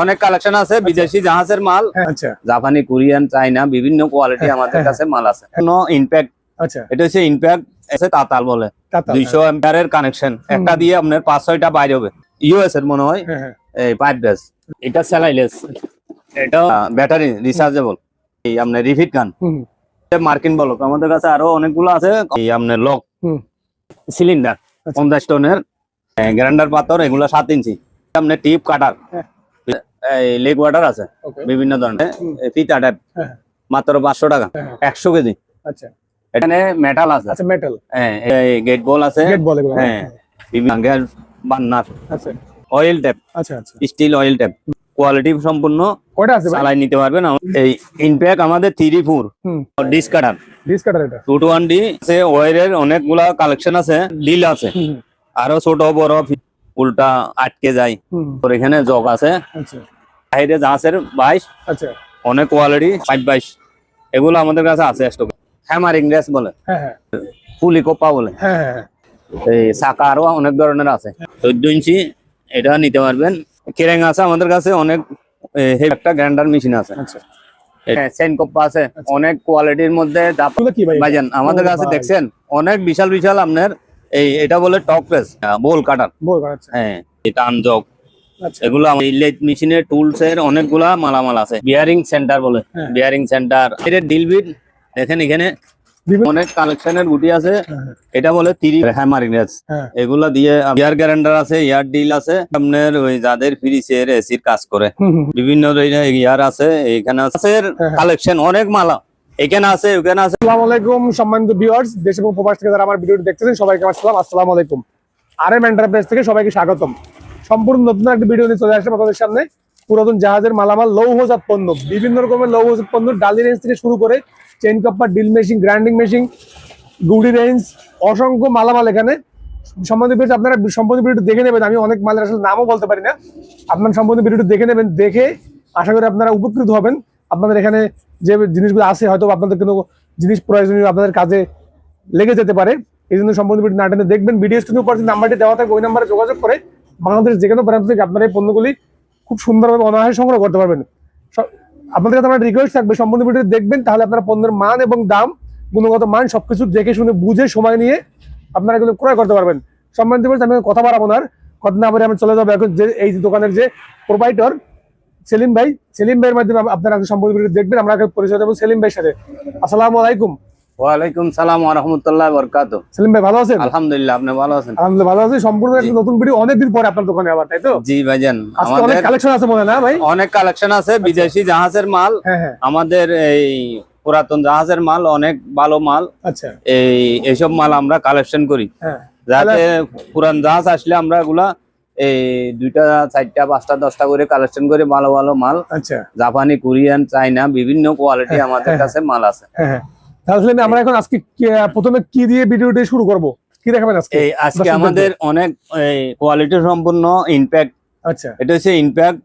অনেক কালেকশন আছে, বিদেশি জাহাজের মাল, আচ্ছা জাপানি, কোরিয়ান, চাইনা বিভিন্ন কোয়ালিটি আমাদের কাছে মাল আছে। কোনো ইমপ্যাক্ট, আচ্ছা এটা হচ্ছে ইমপ্যাক্ট এসে তাতাল বলে, 200 অ্যাম্পিয়ারের কানেকশন, একটা দিয়ে আপনার 5-6টা বাইরে হবে। ইউএস এর মনে হয় এই পাইপ বেস। এটা স্যালাইলেস, এটা ব্যাটারি রিচার্জেবল। এই আপনার রিফিট গান, মার্কিন বলক আমাদের কাছে আরো অনেকগুলো আছে। এই আপনার লক সিলিন্ডার 50 টনের, গ্রাইন্ডার পাথর, এগুলো 7 ইঞ্চি। আপনার টিপ কাটার, এই লেগ ওয়াটার আছে বিভিন্ন ধরনের, ফিতা টাইপ, মাত্র 500 টাকা 100 কেজি। আচ্ছা এখানে মেটাল আছে, আচ্ছা মেটাল, হ্যাঁ গেট বল আছে, গেট বল এগুলো, হ্যাঁ বিভিন্ন বান্নার, আচ্ছা অয়েল ট্যাপ, আচ্ছা আচ্ছা স্টিল অয়েল ট্যাপ, কোয়ালিটি সম্পূর্ণ কয়টা আছে ভাই? চালাই নিতে পারবেন। এই ইনপ্যাক আমাদের 3-4 ডিস্ক কাটার, ডিস কাটার, এটা 221D আছে। ওয়ারের অনেকগুলা কালেকশন আছে, ডিল আছে, আরো ছোট বড় উল্টা আটকে যায়। তোর এখানে জগ আছে, আচ্ছা বাইরে জাহাজের 22, আচ্ছা অনেক কোয়ালিটি 5-22, এগুলো আমাদের কাছে আছে স্টক। হ্যামারিং রেস বলে, হ্যাঁ হ্যাঁ ফুলি কোপা বলে, হ্যাঁ হ্যাঁ এই চাকা আরো অনেক ধরনের আছে। 14 ইঞ্চি এটা নিতে পারবেন। কেরেং আছে আমাদের কাছে অনেক, একটা গ্রাইন্ডার মেশিন আছে, আচ্ছা চেন কোপা আছে অনেক কোয়ালিটির মধ্যে। কি ভাই ভাইজান আমাদের কাছে দেখছেন অনেক বিশাল বিশাল আপনার, এটা বলে টপ প্রেস, বোল কাটার, বল আচ্ছা হ্যাঁ টান জগ, আচ্ছা এগুলো ইলেট মেশিনের টুলস এর অনেকগুলা মালামাল আছে। বিয়ারিং সেন্টার বলে, বিয়ারিং সেন্টার, এর ডিল বিট দেখেন, এখানে অনেক কালেকশনের গুটি আছে। এটা বলে 30 হ্যামারিং রেস, এগুলা দিয়ে এয়ার গ্যারান্ডার আছে, এয়ার ডিল আছে। আপনার ওই যাদের ফ্রিজের এসির কাজ করে বিভিন্ন ইয়ার আছে, এখানে আছে কালেকশন অনেক মালা, এখানে আছে ওখানে আছে। আসসালামু আলাইকুম সম্মানিত ভিউয়ার্স, দেশ এবং প্রবাস থেকে যারা আমার ভিডিওটি দেখতেছেন সবাইকে আমার সালাম, আসসালামু আলাইকুম। RM এন্টারপ্রাইজ থেকে সবাইকে স্বাগতম। সম্পূর্ণ নতুন একটা ভিডিও নিয়ে চলে আসলাম আপনাদের সামনে। পুরাতন জাহাজের মালামাল, লৌহজাত পণ্য, বিভিন্ন রকমের লৌহজাত পণ্য, ডালি রেঞ্জ থেকে শুরু করে চেইন কাপ্পার, ডিল মেশিন, গ্রাইন্ডিং মেশিন, গুডি রেঞ্জ, অসংখ্য মালামাল এখানে। সম্বন্ধে ভিডিও আপনারা সম্পূর্ণ ভিডিওটি দেখে নেবেন। আমি অনেক মালের আসলে নামও বলতে পারি না, আপনার সম্পূর্ণ ভিডিওটি দেখে নেবেন। দেখে আশা করি আপনারা উপকৃত হবেন। আপনাদের এখানে যে জিনিসগুলো আছে হয়তো আপনাদের কোনো জিনিস প্রয়োজনীয় আপনাদের কাজে লেগে যেতে পারে, এই জন্য সম্পূর্ণ ভিডিও না টেনে দেখবেন। ভিডিও স্ক্রিনের উপর যে নাম্বারটি দেওয়া থাকে ওই নাম্বারে যোগাযোগ করে বাংলাদেশ যে কোনো প্রান্ত থেকে আপনারা এই পণ্যগুলি খুব সুন্দরভাবে অনায়াসে সংগ্রহ করতে পারবেন। আপনাদের কাছে আমার রিকোয়েস্ট থাকবে সম্পূর্ণ ভিডিও দেখবেন, তাহলে আপনারা পণ্যের মান এবং দাম, গুণগত মান সবকিছু দেখে শুনে বুঝে সময় নিয়ে আপনারা এগুলো ক্রয় করতে পারবেন। সম্মানিত আমি কথা বাড়াবো না, কথা না বলে আমি চলে যাবো এখন যে এই দোকানের যে প্রোপাইটর সেলিম ভাই, সেলিম ভাইয়ের মাধ্যমে আপনারা সম্পূর্ণ ভিডিও দেখবেন। আমরা পরিচয় দেবো সেলিম ভাইয়ের সাথে। আসসালামু আলাইকুম। ওয়ালাইকুম সালাম ওয়া রাহমাতুল্লাহি ওয়া বারাকাতুহু। সেলিম ভাই ভালো আছেন? আলহামদুলিল্লাহ, আপনি ভালো আছেন? আলহামদুলিল্লাহ ভালো আছি। সম্পূর্ণ একটা নতুন ভিডিও, অনেকদিন পরে আপনার দোকানে আবার, তাই তো? জি ভাইজান, আজকে অনেক কালেকশন আছে মনে হয় না ভাই? অনেক কালেকশন আছে, বিদেশি জাহাজের মাল, আমাদের এই পুরাতন জাহাজের মাল, অনেক ভালো মাল। আচ্ছা এইসব মাল আমরা কালেকশন করি, যাতে পুরান জাহাজ আসলে আমরা এগুলা এই 2টা 4টা 5টা 10টা করে কালেকশন করে ভালো ভালো মাল, আচ্ছা জাপানি, কোরিয়ান, চাইনা বিভিন্ন কোয়ালিটি আমাদের কাছে মাল আছে। তাহলে আমরা এখন আজকে প্রথমে কি দিয়ে ভিডিওটি শুরু করব, কি দেখাবেন আজকে? আজকে আমাদের অনেক কোয়ালিটি সম্পূর্ণ ইমপ্যাক্ট, আচ্ছা এটা হচ্ছে ইমপ্যাক্ট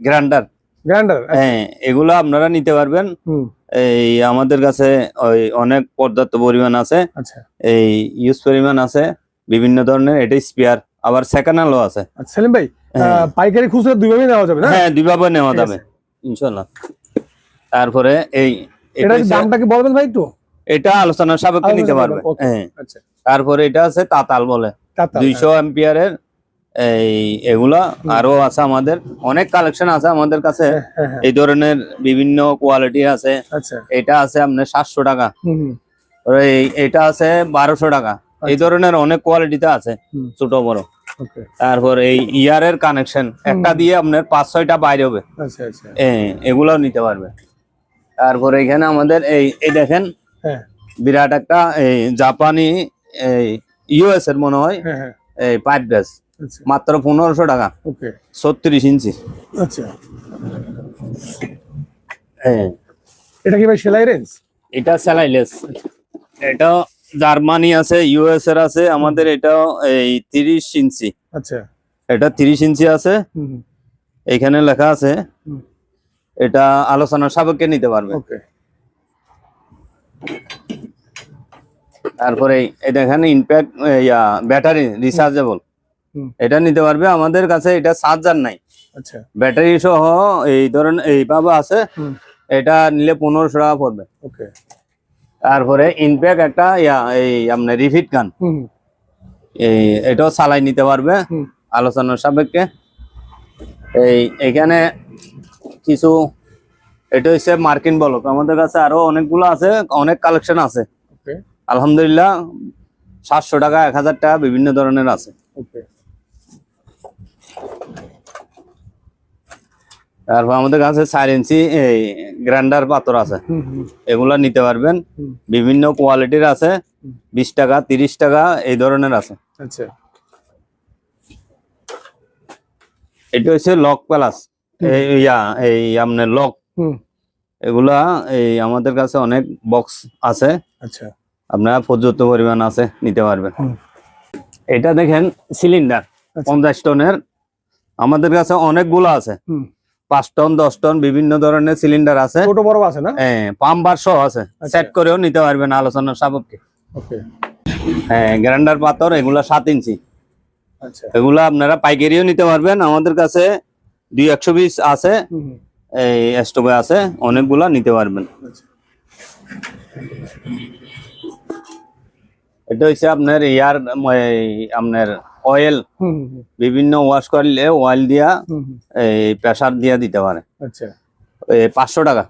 গ্রাইন্ডার, হ্যাঁ এগুলো আপনারা নিতে পারবেন। এই আমাদের কাছে ওই অনেক পর্যাপ্ত পরিমাণ আছে, আচ্ছা এই ইউজ পরিমাণ আছে বিভিন্ন ধরনের। এটা স্পেয়ার, আবার সেকেন্ড হ্যান্ডও আছে। সেলিম ভাই পাইকারি খুচরা দুইভাবে নেওয়া যাবে না? হ্যাঁ দুইভাবে নেওয়া যাবে ইনশাআল্লাহ। তারপরে এটার দামটা কি বলবেন ভাই একটু? এটা আলোচনার সাপেক্ষে নিতে পারবে। হ্যাঁ আচ্ছা। তারপরে এটা আছে তাতাল বলে, 200 অ্যাম্পিয়ারের, এগুলা আরো আছে আমাদের অনেক কালেকশন আছে আমাদের কাছে। এই ধরনের বিভিন্ন কোয়ালিটি আছে। এটা আছে আপনার 700 টাকা, এটা আছে 1200 টাকা, এই ধরনের অনেক কোয়ালিটিতে আছে ছোট বড়। তারপর এই ইয়ারের কানেকশন, একটা দিয়ে আপনার 5-6টা বাইরে হবে, এগুলাও নিতে পারবে। তারপরে এখানে আমাদের এই দেখেন বিরাট একটা এই জাপানি, এই ইউএস এর মনে হয়, এই পাইপ বেস, মাত্র 1500 টাকা, 36 ইঞ্চি। আচ্ছা এটা কি ভাই সেলাই রেঞ্জ? এটা সেলাইলেস, এটা জার্মানি আছে, ইউএস এর আছে, আমাদের এটা এই 30 ইঞ্চি। আচ্ছা এটা 30 ইঞ্চি আছে, এখানে লেখা আছে, এটা আলোচনার সাপেক্ষে নিতে পারবে। তারপরে এই দেখেন ব্যাটারি রিচার্জেবল, এটা নিতে পারবে আমাদের কাছে। এটা চার্জার নাই, আচ্ছা ব্যাটারি সহ এই ধরেন এইভাবে আছে, এটা নিলে 1500 টাকা পড়বে। ওকে তারপরে ইনপ্যাক একটা এই আপনার রিফিট গান, এই এটাও চালাই নিতে পারবে আলোচনার সাপেক্ষে। এখানে কিছু, এটা হচ্ছে মার্কিন বলক, আমাদের কাছে আরো অনেকগুলো আছে, অনেক কালেকশন আছে আলহামদুলিল্লাহ। 700 টাকা 1000 টাকা বিভিন্ন ধরনের আছে। তারপর আমাদের কাছে 4 ইঞ্চি এই গ্রাইন্ডার পাথর আছে, এগুলা নিতে পারবেন, বিভিন্ন কোয়ালিটির আছে, 20 টাকা 30 টাকা এই ধরনের আছে। আচ্ছা এটা হচ্ছে লক প্লাস, এই আপনার লক, এগুলা এই আমাদের কাছে অনেক বক্স আছে। আচ্ছা আপনারা পর্যাপ্ত পরিমাণ আছে, নিতে পারবেন। এটা দেখেন সিলিন্ডার 50 টনের, আমাদের কাছে অনেকগুলো আছে, 5 টন 10 টন বিভিন্ন ধরনের সিলিন্ডার আছে, ছোট বড় আছে না? হ্যাঁ পাম্বার সহ আছে, সেট করেও নিতে পারবেন আলোচনার সাপেক্ষে। হ্যাঁ গ্রাইন্ডার পাথর এগুলা 7 ইঞ্চি, এগুলা আপনারা পাইকারিও নিতে পারবেন, আমাদের কাছে 200 আছে, এই স্টকে আছে, অনেকগুলা নিতে পারবেন। এটা হচ্ছে আপনার আপনার অয়েল, বিভিন্ন ওয়াশ করলে অয়েল দিয়া এই প্রেসার দিয়া দিতে পারে। আচ্ছা 500 টাকা।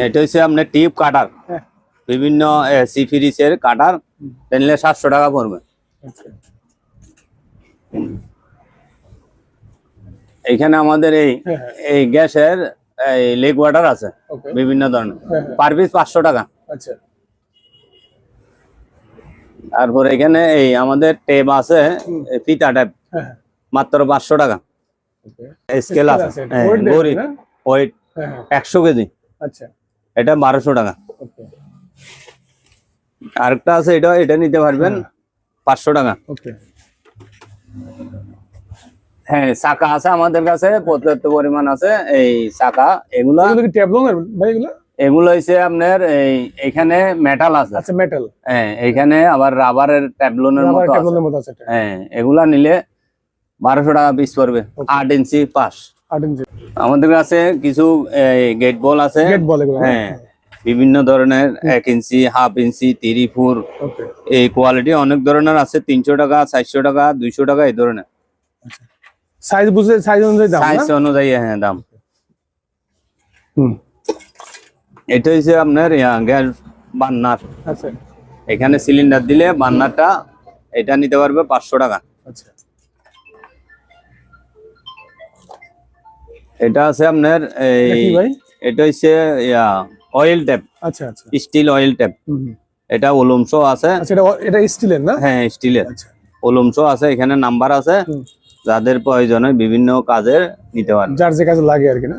এটা হচ্ছে আপনার টিপ কাটার, বিভিন্ন সি ফ্রিজের কাটার, নিলে 700 টাকা পড়বে। এখানে আমাদের এই গ্যাসের লেগ ওয়াটার আছে বিভিন্ন ধরনের, পার পিস 500 টাকা। তারপর এখানে এই আমাদের টেপ আছে, ফিতা টেপ, মাত্র 500 টাকা। স্কেল আছে, ওয়েট 100 কেজি, এটা 1200 টাকা। আরেকটা আছে, এটা নিতে পারবেন 500 টাকা। হ্যাঁ চাকা আছে আমাদের কাছে পর্যাপ্ত পরিমাণ আছে, এই চাকা এগুলা এগুলো হচ্ছে আপনার এখানে মেটাল আছে। আচ্ছা মেটাল, হ্যাঁ এখানে আবার রাবারের ট্যাবলনের মতো আছে। হ্যাঁ এগুলা নিলে 1200 টাকা পিস পড়বে, 8 ইঞ্চি পাশ। আমাদের কাছে কিছু গেট বল আছে, হ্যাঁ বিভিন্ন ধরনের 1 ইঞ্চি, হাফ ইঞ্চি, 3 4 এই কোয়ালিটি অনেক ধরনের আছে, 300 টাকা 400 টাকা 200 টাকা এই ধরনের। সাইজ বুঝে সাইজ অনুযায়ী দাম, সাইজ অনুযায়ী হ্যাঁ দাম। এটা হচ্ছে আপনার গ্যাস বার্নার, আচ্ছা এখানে সিলিন্ডার দিলে বার্নারটা এটা নিতে পারবে 500 টাকা। আচ্ছা এটা আছে আপনার এটা হচ্ছে অয়েল ট্যাপ, আচ্ছা আচ্ছা স্টিল অয়েল ট্যাপ, এটা ওলুমসো আছে। আচ্ছা এটা স্টিলের না? হ্যাঁ স্টিলের, ওলুমসো আছে, এখানে নাম্বার আছে, যাদের প্রয়োজনে বিভিন্ন কাজে নিতে পারে, যার যে কাজে লাগে আর কি না।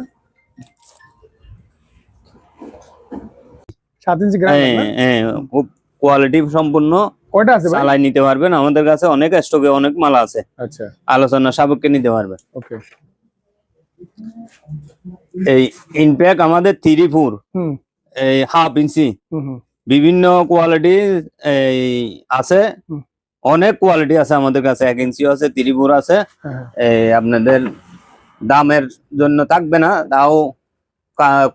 7 ইঞ্চি গ্রাইন্ডার, হ্যাঁ খুব কোয়ালিটি সম্পূর্ণ, কয়টা আছে ভাই? চালাই নিতে পারবেন, আমাদের কাছে অনেক স্টকে অনেক মাল আছে। আচ্ছা আলোচনা সাপেক্ষে নিতে পারবেন। ওকে এই ইনপ্যাক আমাদের 3 4 এই হাফ ইঞ্চি, বিভিন্ন কোয়ালিটি এই আছে, অনেক কোয়ালিটি আছে আমাদের কাছে, 1 ইঞ্চি আছে, 3 4 আছে। এই আপনাদের দামের জন্য থাকবে না, তাও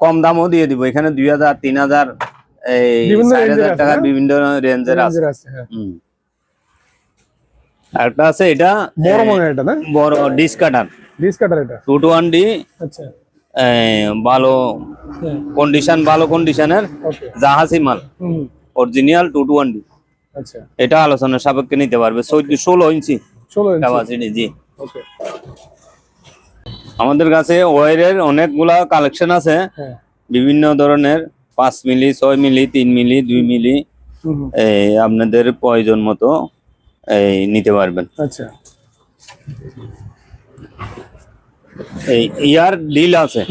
কম দামও দিয়ে দিব, এখানে 2000 3000 এই 4000 টাকার বিভিন্ন রেঞ্জের আছে। আরেকটা আছে, এটা বড় মনে এটা না, বড় ডিশ কাটার, এটা 2 to 1 ডি। আচ্ছা ভালো কন্ডিশন, ভালো কন্ডিশনের জাহাজি মাল, অরিজিনাল 2 to 1 ডি। আচ্ছা এটা আলোচনার সাপেক্ষে নিতে পারবে, 16 ইঞ্চি ক্যাপাসিটি। জি ওকে আমাদের কাছে ওয়্যারের অনেকগুলা কালেকশন আছে, বিভিন্ন ধরনের 5 মিলি 6 মিলি 3 মিলি 2 মিলি, এই আপনাদের প্রয়োজন মতো এই নিতে পারবেন। আচ্ছা এই ইয়ার ডিল আছে,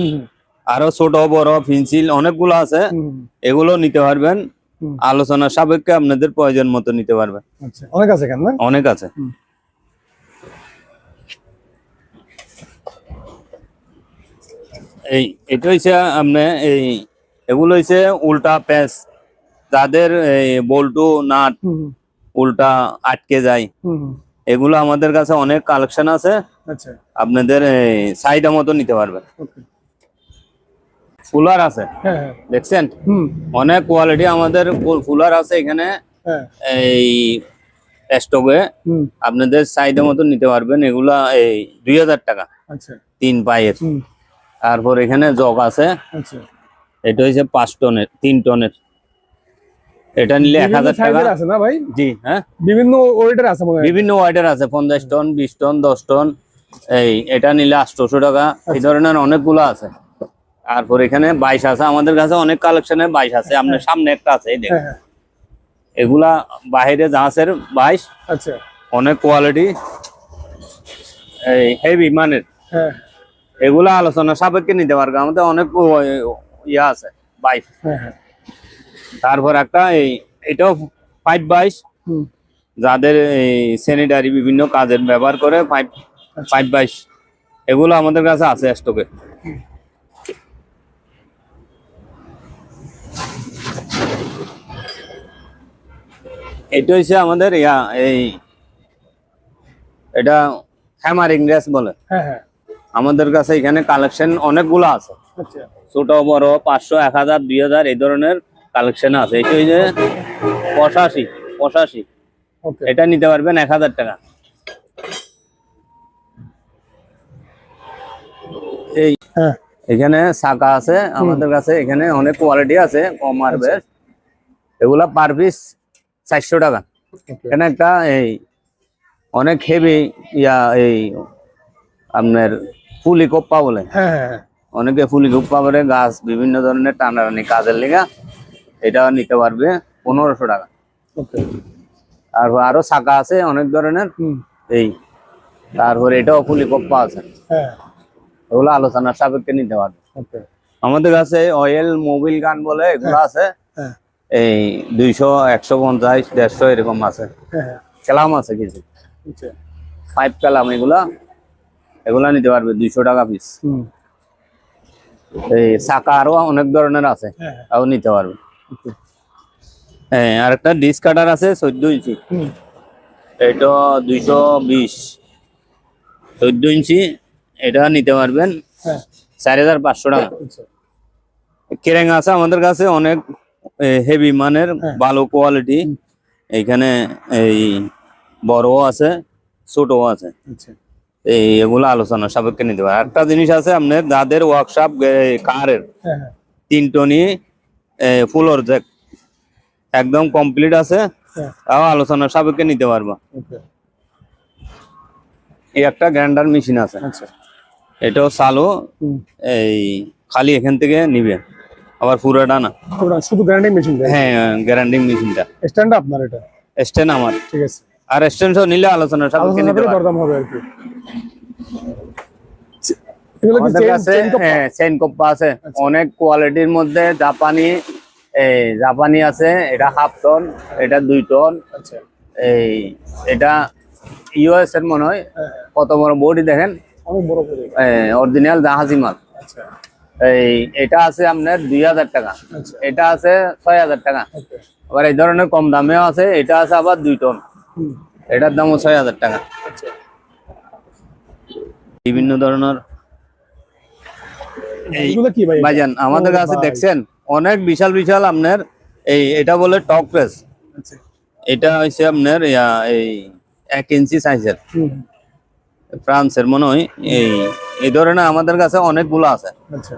আরো ছোট বড় পেন্সিল অনেকগুলো আছে, এগুলো নিতে পারবেন আলোচনার সাপেক্ষে, আপনাদের প্রয়োজন মতো নিতে পারবেন। আচ্ছা অনেক আছে কেন না? অনেক আছে। এটা হচ্ছে আপনার এগুলো হচ্ছে উল্টা প্যাচ, যাদের বল্টু নাট উল্টা আটকে যায়, এগুলো আমাদের কাছে অনেক কালেকশন আছে, আচ্ছা আপনাদের চাহিদা মতো নিতে পারবেন। ওকে কুলার আছে, হ্যাঁ হ্যাঁ দেখছেন হুম অনেক কোয়ালিটি আমাদের কুলার আছে এখানে হ্যাঁ এই স্টকে, হুম আপনাদের চাহিদা মতো নিতে পারবেন। এগুলা এই 2000 টাকা আচ্ছা 3 পায়ের। হুম তারপর এখানে জগ আছে, আচ্ছা এটা হচ্ছে 5 টনের 3 টনের, এটা নিলে বিভিন্ন 1000 টাকা। সাইজের আছে না ভাই, জি হ্যাঁ, বিভিন্ন ওয়েটের আছে মনে হয়। বিভিন্ন ওয়াটের আছে, 50 টন 20 টন 10 টন, এটা নিলে 800 টাকা। এই ধরনের অনেকগুলো আছে। তারপর এখানে 22 আছে, আমাদের কাছে অনেক কালেকশনের 22 আছে। আপনার সামনে একটা আছে, এই দেখেন, হ্যাঁ হ্যাঁ এগুলা বাইরে জাহাজের 22, আচ্ছা অনেক কোয়ালিটি, এই হেভি মানের। হ্যাঁ এগুলা আলোচনা সাপেক্ষে নিতে পারবে, আমাদের অনেক ইয়া আছে 22। হ্যাঁ হ্যাঁ তারপর একটা এটাও 5/22, হুম যাদের এই স্যানিটারি বিভিন্ন কাজের ব্যবহার করে 5/22, এগুলো আমাদের কাছে আছে স্টকে। এটা হচ্ছে আমাদের এটা হ্যামারিং রেস বলে। হ্যাঁ হ্যাঁ আমাদের কাছে এখানে কালেকশন অনেকগুলো আছে, আচ্ছা ছোট বড় 500 1000 2000 এই ধরনের কালেকশন আছে। এটা হচ্ছে 85, ওকে এটা নিতে পারবেন 1000 টাকা। এই হ্যাঁ এখানে শাখা আছে আমাদের কাছে, এখানে অনেক কোয়ালিটি আছে, কম আর বেশ। এগুলা পার পিস 400 টাকা। ওকে এখানে একটা অনেক হেভি আপনার ফুলি কোপ্পা বলে, হ্যাঁ হ্যাঁ হ্যাঁ অনেকে ফুলি কোপ্পা করে গাছ বিভিন্ন ধরনের টানাটানি কাজের লেগা, এটা নিতে পারবে 1500 টাকা। ওকে আর আরো শাখা আছে অনেক ধরনের, হুম তারপরে এটাও ফুলি কোপ্পা আছে, হ্যাঁ ওগুলো আলোচনার সাপেক্ষে নিতে পারবে। ওকে আমাদের কাছে অয়েল মোবিল গান বলে এগুলো আছে, হ্যাঁ এই 200 150 150 এরকম আছে। হ্যাঁ হ্যাঁ কালাম আছে কিছু, আচ্ছা 5 কালাম, এগুলা নিতে পারবে 200 টাকা পিস। হুম এই চাকা আরো অনেক ধরনের আছে, হ্যাঁ তাও নিতে পারবে। ওকে আর একটা ডিস কাটার আছে 14 ইঞ্চি, হুম এটা 220 14 ইঞ্চি, এটা নিতে পারবেন হ্যাঁ 4500 টাকা। আচ্ছা কেরেং আছে আমাদের কাছে অনেক হেভি মানের, হ্যাঁ। ভালো কোয়ালিটি। এইখানে এই বড়ও আছে ছোটও আছে, আচ্ছা এগুলো আলোচনা সাপেক্ষে নিতে পারে। একটা জিনিস আছে আপনার যাদের ওয়ার্কশপ কারের হ্যাঁ হ্যাঁ 3 টনি ফুলর জ্যাক একদম কমপ্লিট আছে, হ্যাঁ তাও আলোচনা সাপেক্ষে নিতে পারবো। ওকে এই একটা গ্রাইন্ডার মেশিন আছে, আচ্ছা এটাও চালু, হুম এই খালি এখান থেকে নিবে, আবার পুরোটা না। ওটা শুধু গ্যারান্টি মেশিন হ্যাঁ, গ্যারান্ডিং মেশিনটা স্ট্যান্ড আপনার এটা, স্ট্যান্ড আমার, ঠিক আছে, আর স্ট্যান্ড নিলে আলোচনা সাপেক্ষে আলোচনা নিতে করে পারবো। দরদাম হবে আর কি। এগুলো কি আমাদের চেইন কাছে চেইন কপা? চেইন কোপ্পা আছে অনেক কোয়ালিটির মধ্যে, জাপানি আছে, এটা 1/2 টন, এটা 2 টন, আচ্ছা এটা ইউএস এর মনে হয়, হ্যাঁ কত বড় বডি দেখেন, অনেক বড় করে, অরিজিনাল জাহাজি মাল। আচ্ছা এটা আছে আপনার 2000 টাকা, আচ্ছা এটা আছে 6000 টাকা। ওকে আবার এই ধরনের কম দামেও আছে, এটা আছে আবার 2 টন, হুম এটার দামও 6000 টাকা। আচ্ছা বিভিন্ন ধরনের এগুলো কি ভাই? ভাইজান আমাদের ও কাছে ভাই। দেখছেন অনেক বিশাল বিশাল আপনার, এটা বলে টক প্রেস, আচ্ছা এটা হচ্ছে আপনার এই 1 ইঞ্চি সাইজের, হুম ফ্রান্সের মনে হয়। এই ধরনের আমাদের কাছে অনেকগুলো আছে, আচ্ছা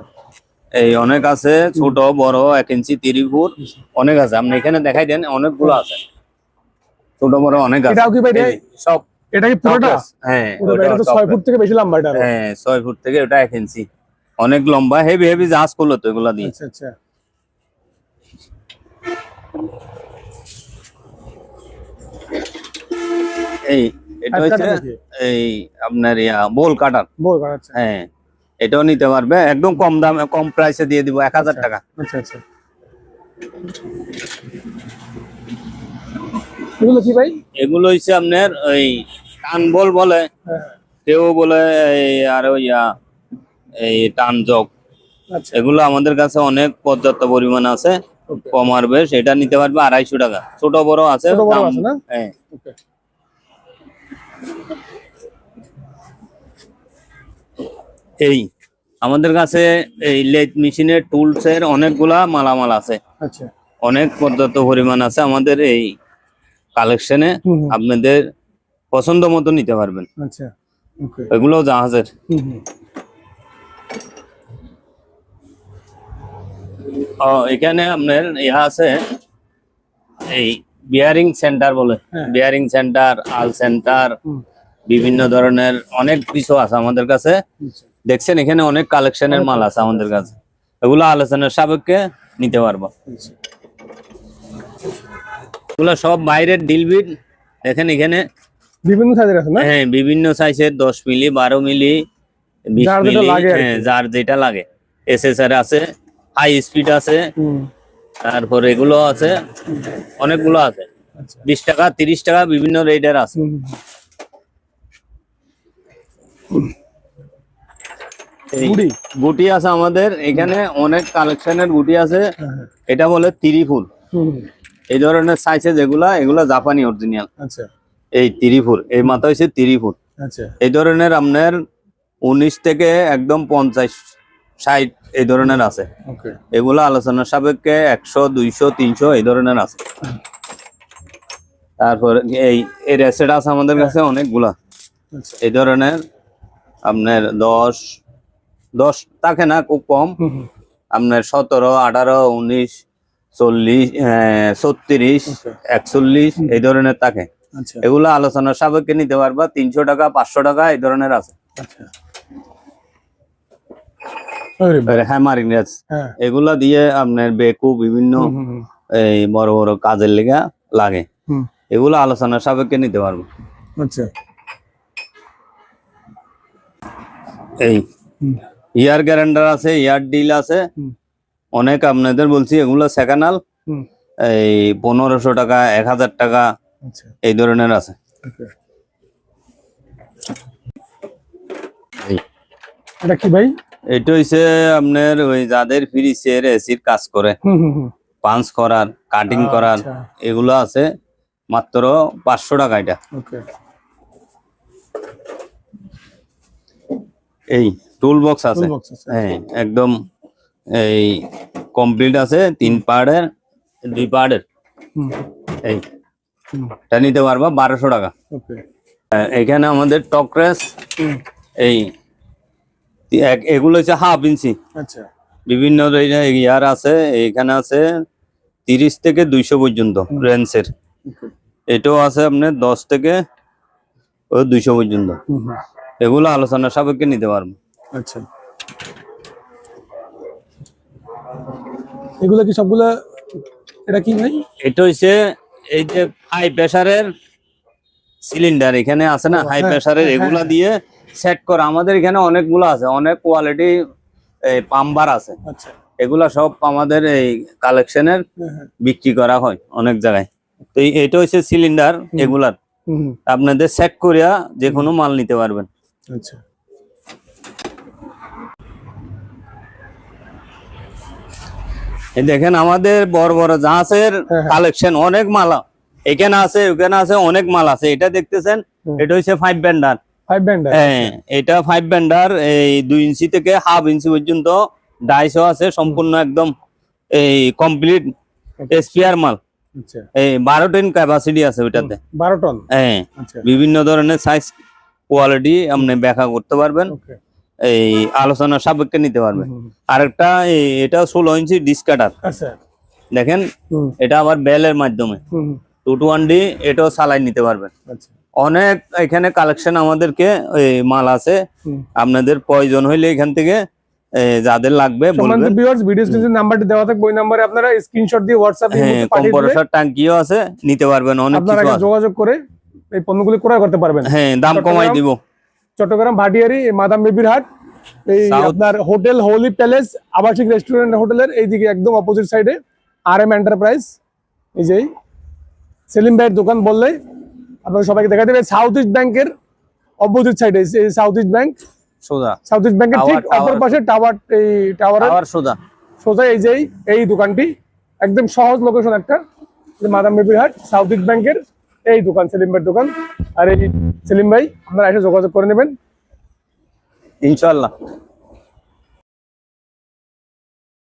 অনেক আছে, ছোট বড় 1 ইঞ্চি 30 ফুট অনেক আছে। আপনি এখানে দেখাই দেন, অনেকগুলো আছে, ছোট বড় অনেক আছে। এটাও কি ভাই সব এটা কি পুরোটা? হ্যাঁ, পুরো এটা তো 6 ফুট থেকে বেশি লম্বা এটা আরো। হ্যাঁ 6 ফুট থেকে ওটা 1 ইঞ্চি, অনেক লম্বা, হেভি হেভি জাহাজ করলো তো এগুলা দিয়ে। আচ্ছা আচ্ছা এটা কাঠ হচ্ছে কাটা নাকি? আপনার বোল কাটার। বল আচ্ছা হ্যাঁ, এটাও নিতে পারবে, একদম কম দামে কম প্রাইসে দিয়ে দিব, 1000 টাকা। আচ্ছা আচ্ছা এগুলো কি ভাই? এগুলো হচ্ছে আপনার টান বল বলে, হ্যাঁ কেউ বলে আরো টান জগ। আচ্ছা এগুলো আমাদের কাছে অনেক পর্যাপ্ত পরিমাণ আছে, ওকে কম আর বেশ। এটা নিতে পারবে 250 টাকা, ছোট বড় আছে ছোট বড় দাম। আছে না? হ্যাঁ, ওকে এই আমাদের কাছে এই লেদ মেশিনের টুলস এর অনেকগুলা মালামাল আছে, আচ্ছা অনেক পর্যাপ্ত পরিমাণ আছে আমাদের এই কালেকশনে। হুম, হুম। আপনাদের পছন্দ মতো নিতে পারবেন। আচ্ছা ওকে এগুলো জাহাজের। এখানে আপনার ইহা আছে এই বিয়ারিং সেন্টার বলে, হ্যাঁ। বিয়ারিং সেন্টার, আল সেন্টার, বিভিন্ন ধরনের অনেক কিছু আছে আমাদের কাছে। আচ্ছা দেখছেন এখানে অনেক কালেকশনের মাল আছে আমাদের কাছে, এগুলো আলোচনার সাপেক্ষে নিতে পারবো। আচ্ছা এগুলো সব বাইরের ডিলবিট। দেখেন এখানে বিভিন্ন সাইজের আছে না? হ্যাঁ বিভিন্ন সাইজের 10 মিলি, 12 মিলি, 20 যার যেটা মিলি, লাগে আর হ্যাঁ কি। যার যেটা লাগে। এসএসআর আছে, হাই স্পিড আছে, হুম, তারপর এগুলো আছে, অনেকগুলো আছে। আচ্ছা 20 টাকা, 30 টাকা বিভিন্ন রেটের আছে। হুম, এই গুড়ি। গুটি আছে আমাদের এখানে, অনেক কালেকশনের গুটি আছে। হ্যাঁ, এটা বলে তিরিফুল। হুম, এই ধরনের সাইজে যেগুলা, এগুলা জাপানি অরিজিনাল। আচ্ছা এই তিরিফুল, এই মাথা হচ্ছে তিরিফুল। আচ্ছা এই ধরনের আপনার 19 থেকে একদম 50, 60 এই ধরনের আছে। ওকে এগুলো আলোচনার সাপেক্ষে 100, 200, 300 এই ধরনের আছে। তারপর এই এই রেসেট আছে আমাদের কাছে অনেকগুলা। আচ্ছা এই ধরনের আপনার 10 থাকে না, খুব কম। হুম, হুম, আপনার 17, 18, 19, 40, 36, Okay. 41 এই ধরনের থাকে। আচ্ছা এগুলো আলোচনার সাপেক্ষে নিতে পারবা। 300 টাকা, 500 টাকা এই ধরনের আছে। আচ্ছা আরে বাহ, হ্যামারিং রেস হ্যাঁ এগুলা দিয়ে আপনার বেকু বিভিন্ন হুম, হুম, হুম, এই বড় বড় কাজের লেগে লাগে। হুম, এগুলো আলোচনার সাপেক্ষে নিতে পারবো। আচ্ছা এই হুম, ইয়ার গ্যারান্ডার আছে, ইয়ার ডিল আছে হুম, অনেক। আপনাদের বলছি এগুলো সেকেন্ডাল হুম, এই 1500 টাকা, 1000 টাকা আচ্ছা এই ধরনের আছে। ওকে এই এটা কি ভাই? এটা হইছে আপনার ওই যাদের ফ্রিজের এসির কাজ করে, হুম, হুম, হুম, পাঞ্চ করার, কাটিং করার, আচ্ছা এগুলো আছে মাত্র 500 টাকা এটা। ওকে এই টুল বক্স আছে, টুল বক্স আছে হ্যাঁ একদম এই কমপ্লিট আছে, 3 পার্টের, 2 পার্টের। হুম, এই হুম, এটা নিতে পারবা 1200 টাকা। ওকে এখানে আমাদের টকরেস হুম, এই এগুলো হচ্ছে 1/2 ইঞ্চি আচ্ছা বিভিন্ন ইয়ার আছে। এখানে আছে 30 থেকে 200 পর্যন্ত রেঞ্জের। ওকে এটাও আছে আপনার 10 থেকে 200 পর্যন্ত। হুম, হুম, এগুলো আলোচনার সাপেক্ষে নিতে পারবো। আচ্ছা এগুলা কি সবগুলা? এটা কি ভাই? এটা হচ্ছে এই যে হাই প্রেসারের সিলিন্ডার এখানে আছে না, হাই হ্যাঁ, প্রেসারের, হ্যাঁ, এগুলা দিয়ে সেট করা। আমাদের এখানে অনেকগুলো আছে, অনেক কোয়ালিটি পাম্বার আছে। আচ্ছা এগুলা সব আমাদের এই কালেকশনের হ্যাঁ, হ্যাঁ, বিক্রি করা হয় অনেক জায়গায়। তো এটা হচ্ছে সিলিন্ডার, এগুলার হুম, হুম, আপনাদের সেট করিয়া যে কোনো মাল নিতে পারবেন। আচ্ছা এই দেখেন আমাদের বড় বড় জাহাজের হ্যাঁ, হ্যাঁ। কালেকশন, অনেক মাল এখানে আছে, ওখানে আছে, অনেক মাল আছে। এটা দেখতেছেন, এটা হচ্ছে 5 ব্যান্ডার। 5 ব্যান্ডার হ্যাঁ এটা 5 ব্যান্ডার, এই 2 ইঞ্চি থেকে 1/2 ইঞ্চি পর্যন্ত ডাইসও আছে, সম্পূর্ণ একদম এই কমপ্লিট স্পিয়ার মাল। আচ্ছা এই 12 টন ক্যাপাসিটি আছে ওইটাতে। 12 টন হ্যাঁ আচ্ছা বিভিন্ন ধরনের সাইজ কোয়ালিটি আপনি ব্যাখ্যা করতে পারবেন, ওকে এই আলোচনার সাপেক্ষে নিতে পারবেন। হুম, আরেকটা এটা 16 ইঞ্চি ডিসকাটার আচ্ছা দেখেন, হুম, এটা আবার বেলের মাধ্যমে হুম, 220D, এটাও চালাই নিতে পারবেন। আচ্ছা অনেক এখানে কালেকশন আমাদেরকে এই মাল আছে। হুম। আপনাদের প্রয়োজন হইলে এখান থেকে যাদের লাগবে সম্মানিত বলবেন। ভিউয়ার্স, ভিডিও স্ক্রিনে নাম্বারটি দেওয়া থাকবে, ওই নম্বরে আপনারা স্ক্রিনশট দিয়ে হোয়াটসঅ্যাপে হ্যাঁ পাঠিয়ে দিলে কম্প্রেসর ট্যাঙ্কিও আছে, নিতে পারবেন, অনেক আপনারা কিছু আগে আছে। যোগাযোগ করে এই পণ্যগুলি ক্রয় করতে পারবেন। হ্যাঁ দাম কমাই দিব। চট্টগ্রাম ভাটিয়ারি মাদাম বেবির হাট, এই South- আপনার হোটেল হোলি প্যালেস আবাসিক রেস্টুরেন্ট হোটেলের এইদিকে একদম অপোজিট সাইডে RM এন্টারপ্রাইজ। এই যে সেলিম ভাইয়ের দোকান বললেই আপনারা সবাইকে দেখা দেবে। সাউথ ইস্ট ব্যাংকের অপোজিট সাইডে সাউথ ইস্ট ব্যাংক, সোজা সাউথ ইস্ট ব্যাংকের ঠিক অপর পাশে টাওয়ার, এই টাওয়ারের আবার সোজা। সোজা এই যে এই দোকানটি একদম সহজ লোকেশন একটা, মাদাম বেবির হাট সাউথ ইস্ট ব্যাংকের এই দোকান সেলিম ভাইয়ের দোকান। আর এই সেলিম ভাই আপনারা এসে যোগাযোগ করে নেবেন ইনশাআল্লাহ।